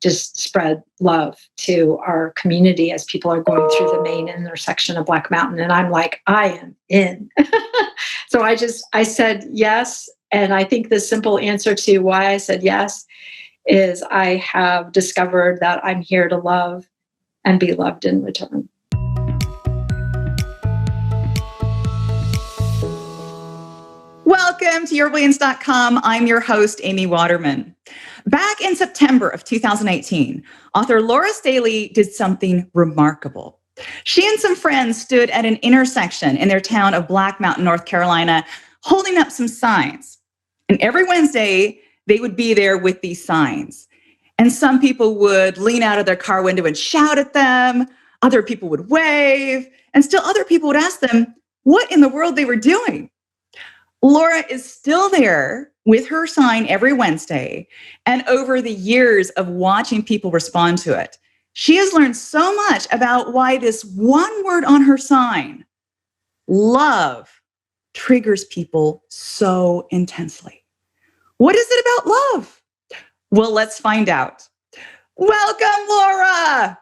just spread love to our community as people are going through the main intersection of Black Mountain. And I'm like, I am in. So I said yes. And I think the simple answer to why I said yes is I have discovered that I'm here to love and be loved in return. Welcome to yourbrilliance.com. I'm your host, Amy Waterman. Back in September of 2018, author Laura Staley did something remarkable. She and some friends stood at an intersection in their town of Black Mountain, North Carolina, holding up some signs. And every Wednesday, they would be there with these signs. And some people would lean out of their car window and shout at them. Other people would wave. And still other people would ask them what in the world they were doing. Laura is still there with her sign every Wednesday. And over the years of watching people respond to it, she has learned so much about why this one word on her sign, love, triggers people so intensely. What is it about love? Well, let's find out. Welcome, Laura.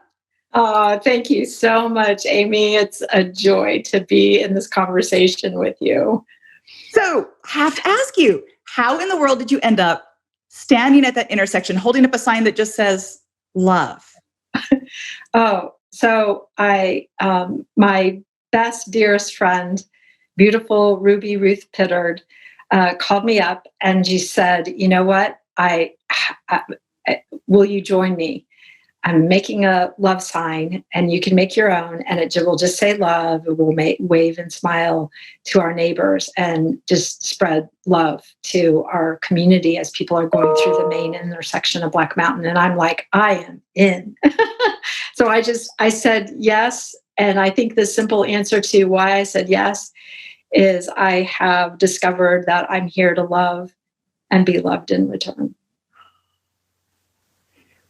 Oh, thank you so much, Amy. It's a joy to be in this conversation with you. So I have to ask you, how in the world did you end up standing at that intersection, holding up a sign that just says love? So my best, dearest friend, beautiful Ruby Ruth Pittard, called me up and she said, you know what? Will you join me? I'm making a love sign and you can make your own and it will just say love. It will wave and smile to our neighbors and just spread love to our community as people are going through the main intersection of Black Mountain. And I'm like, I am in. So I said yes. And I think the simple answer to why I said yes is I have discovered that I'm here to love and be loved in return.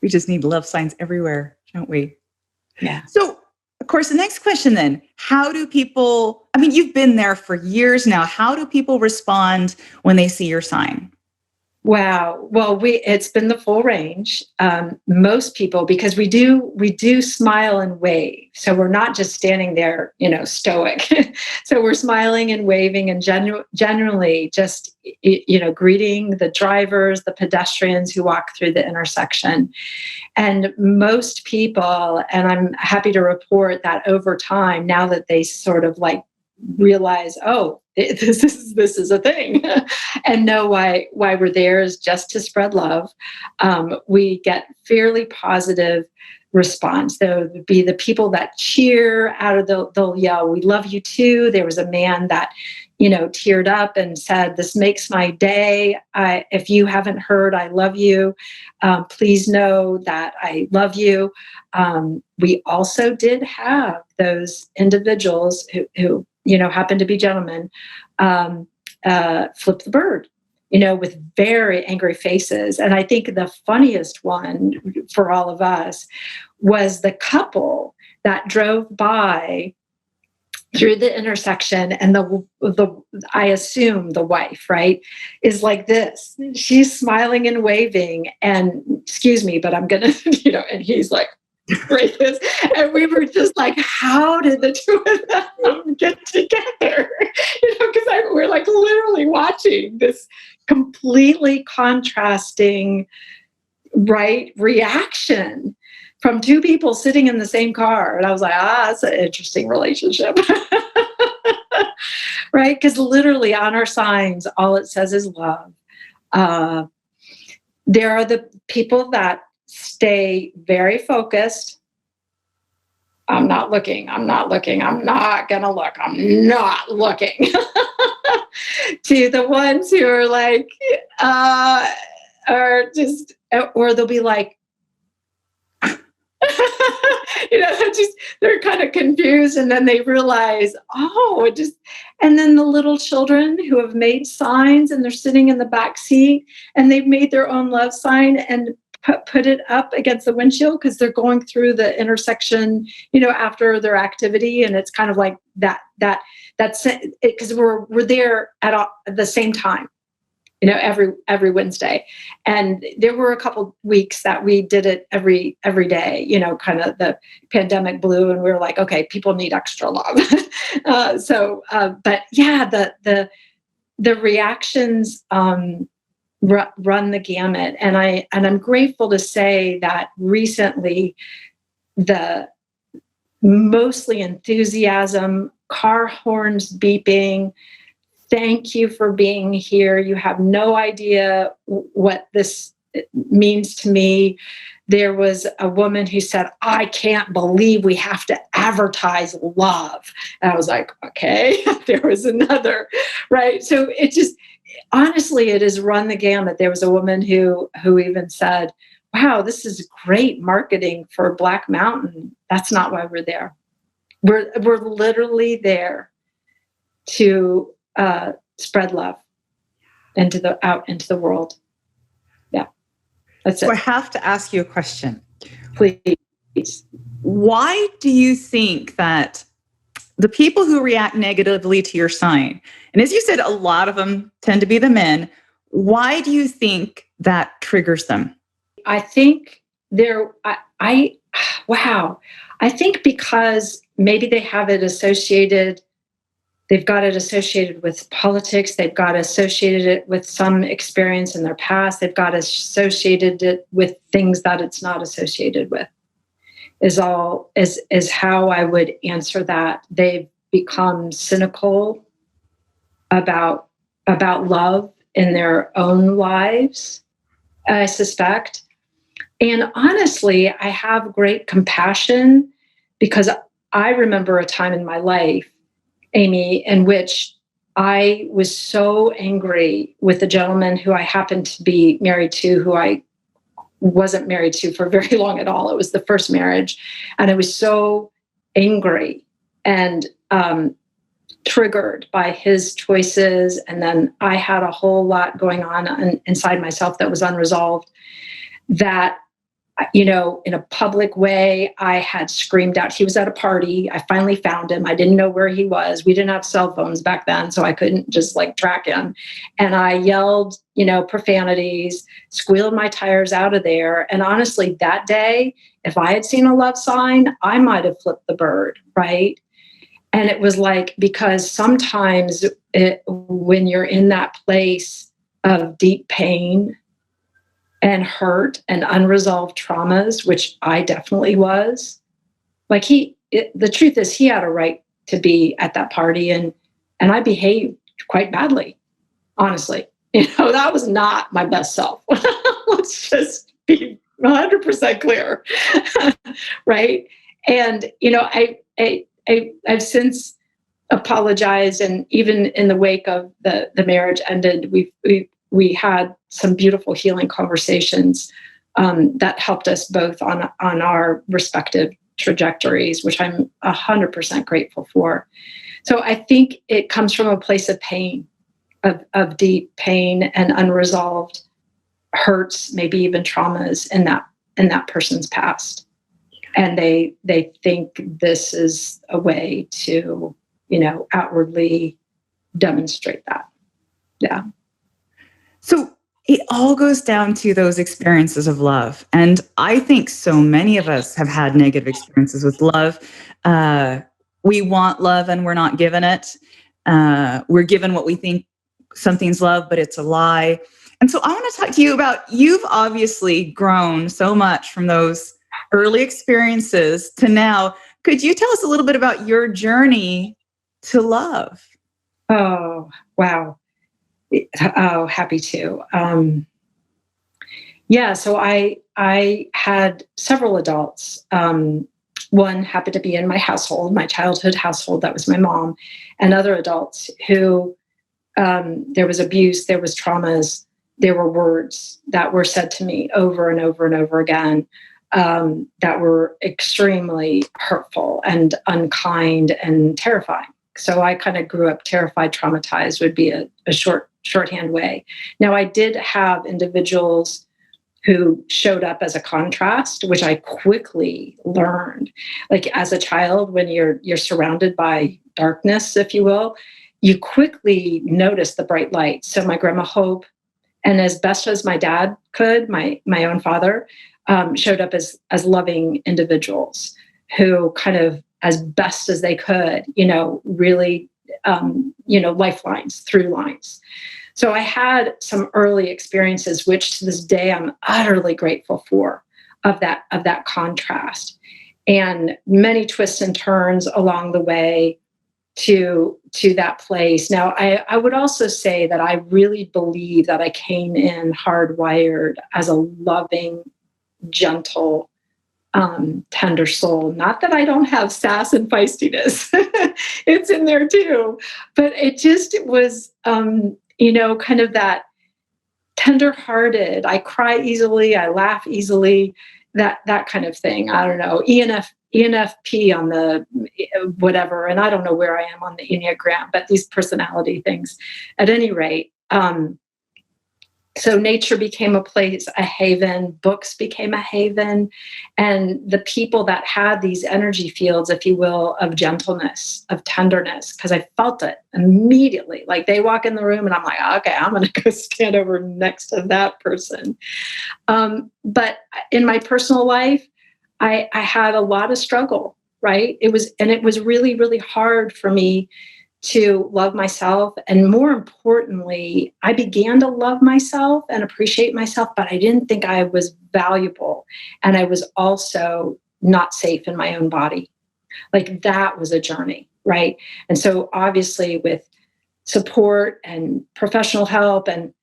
We just need love signs everywhere, don't we? Yeah. So, of course, the next question then, how do people, you've been there for years now. How do people respond when they see your sign? Wow. Well, it's been the full range. Most people, because we do smile and wave. So we're not just standing there, stoic. So we're smiling and waving and generally just, greeting the drivers, the pedestrians who walk through the intersection. And most people, and I'm happy to report that over time, now that they sort of like realize, oh, this is a thing, and know why we're there is just to spread love. We get fairly positive response. There would be the people that cheer out of they'll yell, "We love you too." There was a man that teared up and said, "This makes my day. If you haven't heard, I love you. Please know that I love you." We also did have those individuals who happened to be gentlemen, flip the bird, with very angry faces. And I think the funniest one for all of us was the couple that drove by through the intersection, and I assume the wife, right, is like this. She's smiling and waving, and excuse me, but I'm gonna, and he's like, right, this, and we were just like, how did the two of them get together? Because we're like literally watching this completely contrasting, right, reaction from two people sitting in the same car. And I was like, that's an interesting relationship. Right? Because literally on our signs, all it says is love. There are the people that stay very focused. I'm not looking. I'm not going to look. I'm not looking. To the ones who are like, or they'll be like, they're kind of confused, and then they realize, and then the little children who have made signs and they're sitting in the back seat and they've made their own love sign and put it up against the windshield because they're going through the intersection, after their activity, and it's kind of like that's it because we're there at the same time. every Wednesday. And there were a couple weeks that we did it every day, kind of the pandemic blew and we were like, okay, people need extra love. But yeah, the reactions run the gamut. And I'm grateful to say that recently the mostly enthusiasm, car horns beeping, thank you for being here. You have no idea what this means to me. There was a woman who said, I can't believe we have to advertise love. And I was like, okay. There was another, right? So it just, honestly, it has run the gamut. There was a woman who even said, wow, this is great marketing for Black Mountain. That's not why we're there. We're literally there to spread love out into the world. Yeah, that's it. So I have to ask you a question. Please. Why do you think that the people who react negatively to your sign, and as you said, a lot of them tend to be the men, why do you think that triggers them? I think I think because maybe they have it associated, they've got it associated with politics, they've got associated it with some experience in their past, they've got associated it with things that it's not associated with, is how I would answer that. They've become cynical about love in their own lives, I suspect. And honestly, I have great compassion because I remember a time in my life, Amy, in which I was so angry with the gentleman who I happened to be married to, who I wasn't married to for very long at all. It was the first marriage. And I was so angry and triggered by his choices. And then I had a whole lot going on inside myself that was unresolved, that in a public way, I had screamed out. He was at a party. I finally found him. I didn't know where he was. We didn't have cell phones back then, so I couldn't just track him. And I yelled, profanities, squealed my tires out of there. And honestly, that day, if I had seen a love sign, I might have flipped the bird, right? And it was because sometimes when you're in that place of deep pain and hurt and unresolved traumas, which I definitely was, the truth is he had a right to be at that party, and I behaved quite badly, honestly. That was not my best self. Let's just be 100% clear, right? And I've since apologized, and even in the wake of the marriage ended, we had some beautiful healing conversations that helped us both on our respective trajectories, which I'm 100% grateful for. So I think it comes from a place of pain, of deep pain and unresolved hurts, maybe even traumas in that person's past. And they think this is a way to, outwardly demonstrate that. Yeah. So it all goes down to those experiences of love. And I think so many of us have had negative experiences with love. We want love and we're not given it. We're given what we think something's love, but it's a lie. And so I want to talk to you about, you've obviously grown so much from those early experiences to now. Could you tell us a little bit about your journey to love? Oh, wow. Oh, happy to. So I had several adults. One happened to be in my household, my childhood household. That was my mom, and other adults who there was abuse, there was traumas, there were words that were said to me over and over and over again that were extremely hurtful and unkind and terrifying. So I kind of grew up terrified, traumatized would be a shorthand way. Now, I did have individuals who showed up as a contrast, which I quickly learned. As a child, when you're surrounded by darkness, if you will, you quickly notice the bright lights. So my grandma Hope And as best as my dad could, my own father, showed up as loving individuals who kind of, as best as they could, really, lifelines, through lines. So I had some early experiences, which to this day I'm utterly grateful for, of that contrast, and many twists and turns along the way to that place. Now, I would also say that I really believe that I came in hardwired as a loving, gentle, tender soul. Not that I don't have sass and feistiness; it's in there too. But it was, kind of that tender-hearted. I cry easily. I laugh easily. That kind of thing. I don't know. ENFP on the whatever, and I don't know where I am on the Enneagram, but these personality things. At any rate, so nature became a place, a haven, books became a haven, and the people that had these energy fields, if you will, of gentleness, of tenderness, because I felt it immediately. Like they walk in the room and I'm like, okay, I'm going to go stand over next to that person. But in my personal life, I had a lot of struggle, right? It was really, really hard for me to love myself. And more importantly, I began to love myself and appreciate myself, but I didn't think I was valuable. And I was also not safe in my own body. Like that was a journey, right? And so obviously with support and professional help and,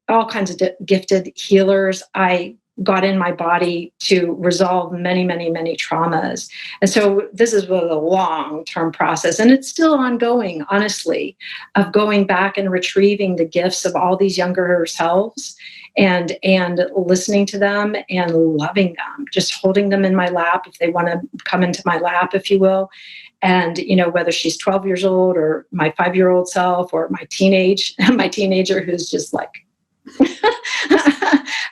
all kinds of gifted healers, I got in my body to resolve many, many, many traumas. And so this is a long-term process, and it's still ongoing, honestly, of going back and retrieving the gifts of all these younger selves and listening to them and loving them, just holding them in my lap if they want to come into my lap, if you will. And, whether she's 12 years old or my 5-year-old self or my teenager who's just like,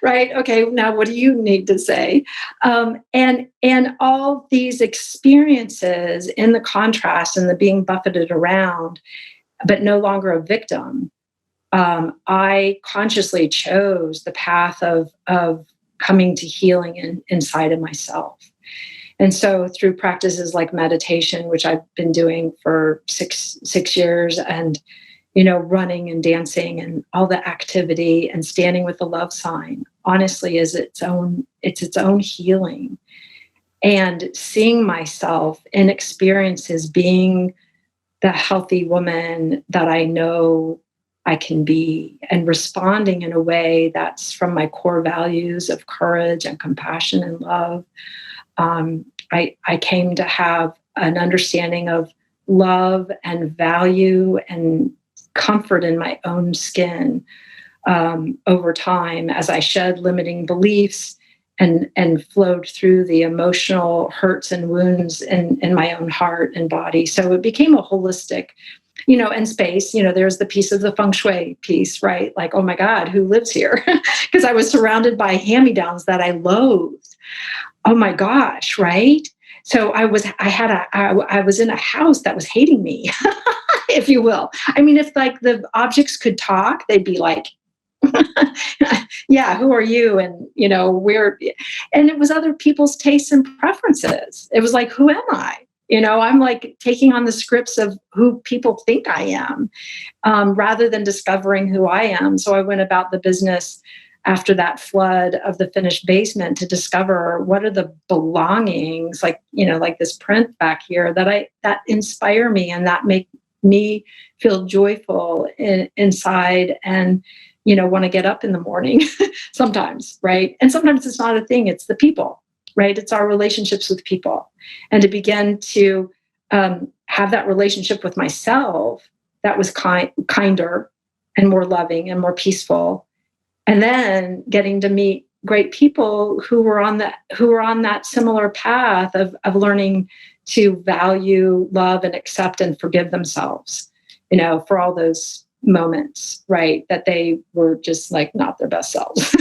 right? Okay, now what do you need to say? And all these experiences in the contrast and the being buffeted around, but no longer a victim. I consciously chose the path of coming to healing inside of myself. And so through practices like meditation, which I've been doing for six years, and running and dancing and all the activity and standing with the love sign, honestly, is its own healing. And seeing myself in experiences being the healthy woman that I know I can be, and responding in a way that's from my core values of courage and compassion and love. I came to have an understanding of love and value and comfort in my own skin over time as I shed limiting beliefs and flowed through the emotional hurts and wounds in my own heart and body. So it became a holistic, and space, there's the piece of the feng shui piece, right? Like, oh my God, who lives here? Because I was surrounded by hand-me-downs that I loathed. Oh my gosh, right? So I was in a house that was hating me, if you will. I mean, if like the objects could talk, they'd be like, yeah, who are you? And, and it was other people's tastes and preferences. It was like, who am I? I'm like taking on the scripts of who people think I am, rather than discovering who I am. So I went about the business after that flood of the finished basement to discover what are the belongings, like this print back here that inspire me and that make me feel joyful inside and, want to get up in the morning sometimes, right? And sometimes it's not a thing, it's the people, right? It's our relationships with people. And to begin to have that relationship with myself that was kinder and more loving and more peaceful. And then getting to meet great people who were on that similar path of learning to value, love, and accept and forgive themselves, for all those moments, right? That they were just like not their best selves.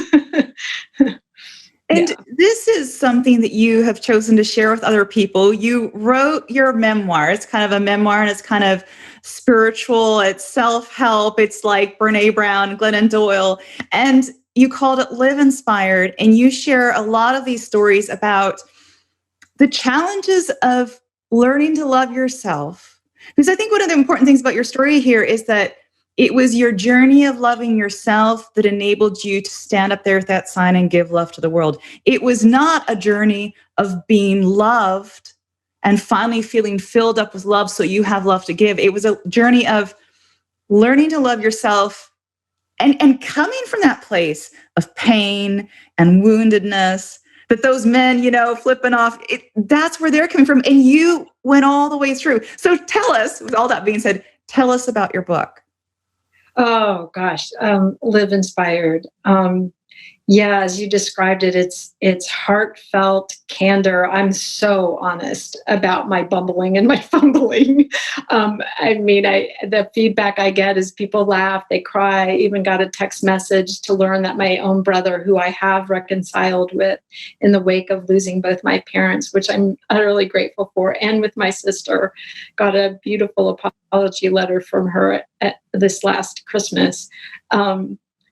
And Yeah. this is something that you have chosen to share with other people. You wrote your memoir. It's kind of a memoir, and it's kind of spiritual. It's self-help. It's like Brene Brown, Glennon Doyle. And you called it Live Inspired. And you share a lot of these stories about the challenges of learning to love yourself. Because I think one of the important things about your story here is that it was your journey of loving yourself that enabled you to stand up there with that sign and give love to the world. It was not a journey of being loved and finally feeling filled up with love so you have love to give. It was a journey of learning to love yourself and coming from that place of pain and woundedness, that those men, flipping off, that's where they're coming from. And you went all the way through. So tell us, with all that being said, tell us about your book. Oh gosh, Live Inspired. Yeah, as you described it, it's heartfelt candor. I'm so honest about my bumbling and my fumbling. The feedback I get is people laugh, they cry. I even got a text message to learn that my own brother, who I have reconciled with in the wake of losing both my parents, which I'm utterly grateful for, and with my sister, got a beautiful apology letter from her at this last Christmas.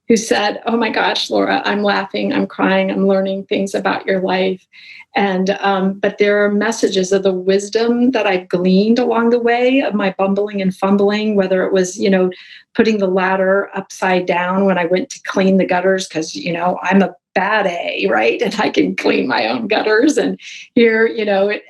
Who said, "Oh my gosh, Laura, I'm laughing, I'm crying, I'm learning things about your life." And but there are messages of the wisdom that I've gleaned along the way of my bumbling and fumbling, whether it was, putting the ladder upside down when I went to clean the gutters, because, I'm a bad A, right? And I can clean my own gutters. And here,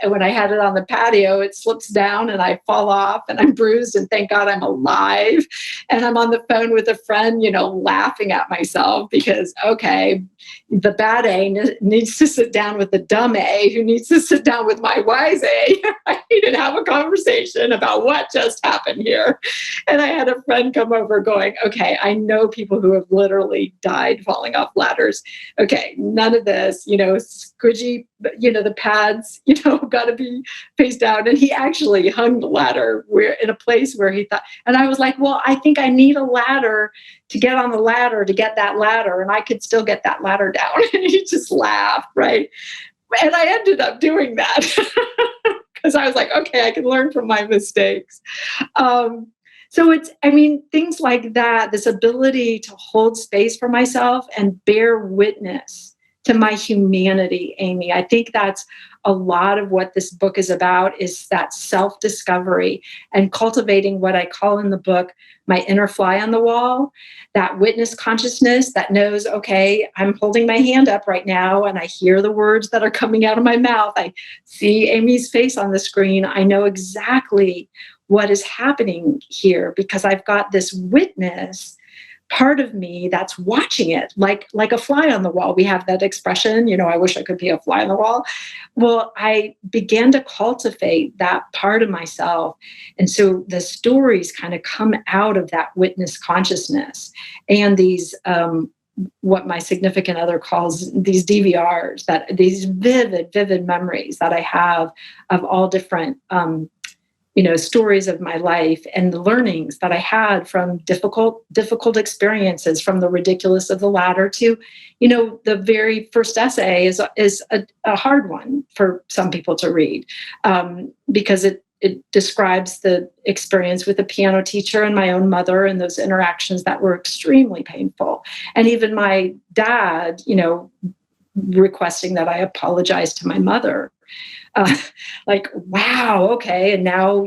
when I had it on the patio, it slips down and I fall off and I'm bruised, and thank God I'm alive. And I'm on the phone with a friend, laughing at myself because, okay, the bad A needs to sit down with the dumb A, who needs to sit down with my wise A, right? And have a conversation about what just happened here. And I had a friend come over going, "Okay, I know people who have literally died falling off ladders. Okay, none of this, squidgy, the pads, got to be face down." And he actually hung the ladder in a place where he thought, and I was like, "Well, I think I need a ladder to get on the ladder to get that ladder, and I could still get that ladder down." And he just laughed, right? And I ended up doing that because I was like, okay, I can learn from my mistakes. So things like that, this ability to hold space for myself and bear witness to my humanity, Amy. I think that's a lot of what this book is about, is that self-discovery and cultivating what I call in the book my inner fly on the wall, that witness consciousness that knows, okay, I'm holding my hand up right now and I hear the words that are coming out of my mouth. I see Amy's face on the screen. I know exactly what is happening here because I've got this witness part of me that's watching it, like a fly on the wall. We have that expression, I wish I could be a fly on the wall. Well, I began to cultivate that part of myself. And so the stories kind of come out of that witness consciousness and these, what my significant other calls these DVRs, that these vivid memories that I have of all different, stories of my life and the learnings that I had from difficult experiences, from the ridiculous of the ladder to, the very first essay is a hard one for some people to read because it describes the experience with a piano teacher and my own mother and those interactions that were extremely painful. And even my dad, requesting that I apologize to my mother. Like, wow, okay. And now,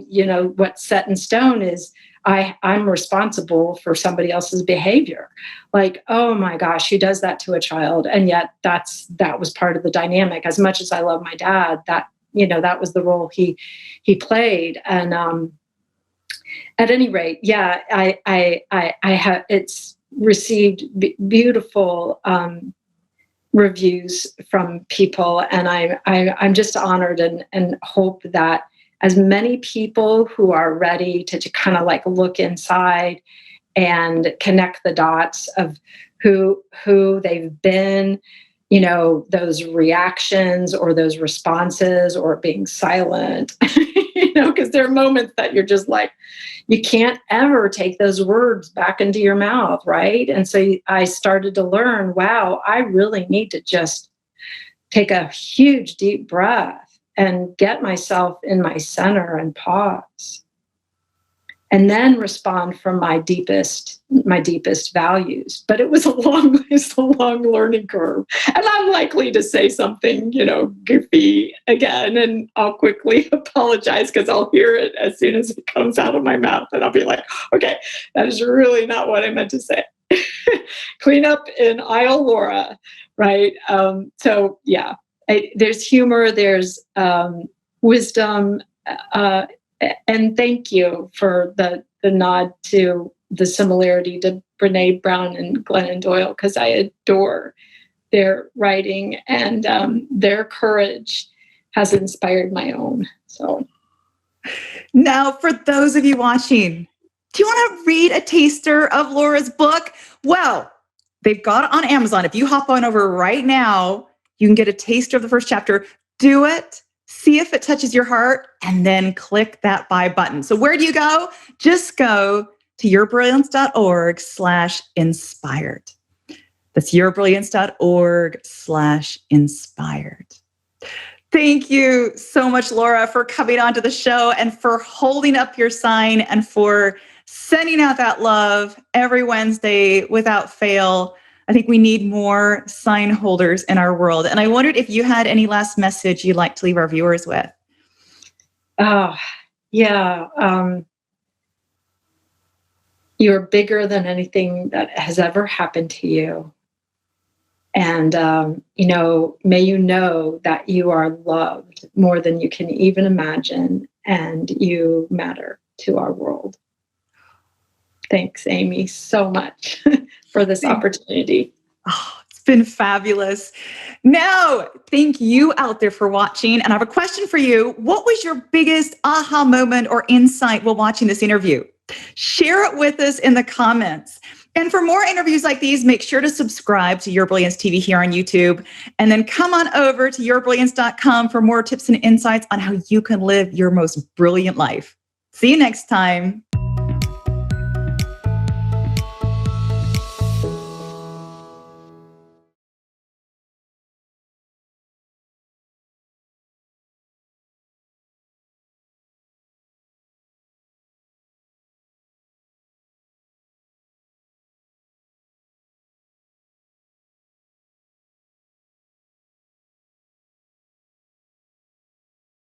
what's set in stone is I'm responsible for somebody else's behavior. Like, oh my gosh, who does that to a child? And yet that was part of the dynamic. As much as I love my dad, that was the role he played. And at any rate, yeah, I have, it's received beautiful reviews from people, and I'm just honored and hope that as many people who are ready to kind of like look inside and connect the dots of who they've been, those reactions or those responses or being silent, because there are moments that you're just like, you can't ever take those words back into your mouth, right? And so I started to learn, wow, I really need to just take a huge deep breath and get myself in my center and pause. And then respond from my deepest values. But it was a long learning curve. And I'm likely to say something, goofy again, and I'll quickly apologize because I'll hear it as soon as it comes out of my mouth. And I'll be like, okay, that is really not what I meant to say. Clean up in aisle Laura, right? So yeah, there's humor, there's wisdom, and thank you for the nod to the similarity to Brene Brown and Glennon Doyle, because I adore their writing, and their courage has inspired my own. So now, for those of you watching, do you want to read a taster of Laura's book? Well, they've got it on Amazon. If you hop on over right now, you can get a taster of the first chapter. Do it. See if it touches your heart, and then click that buy button. So where do you go? Just go to yourbrilliance.org/inspired. That's yourbrilliance.org/inspired. Thank you so much, Laura, for coming onto the show and for holding up your sign and for sending out that love every Wednesday without fail. I think we need more sign holders in our world. And I wondered if you had any last message you'd like to leave our viewers with. Oh, yeah. You're bigger than anything that has ever happened to you. And, may you know that you are loved more than you can even imagine, and you matter to our world. Thanks, Amy, so much for this opportunity. Oh, it's been fabulous. Now, thank you out there for watching. And I have a question for you. What was your biggest aha moment or insight while watching this interview? Share it with us in the comments. And for more interviews like these, make sure to subscribe to Your Brilliance TV here on YouTube. And then come on over to yourbrilliance.com for more tips and insights on how you can live your most brilliant life. See you next time.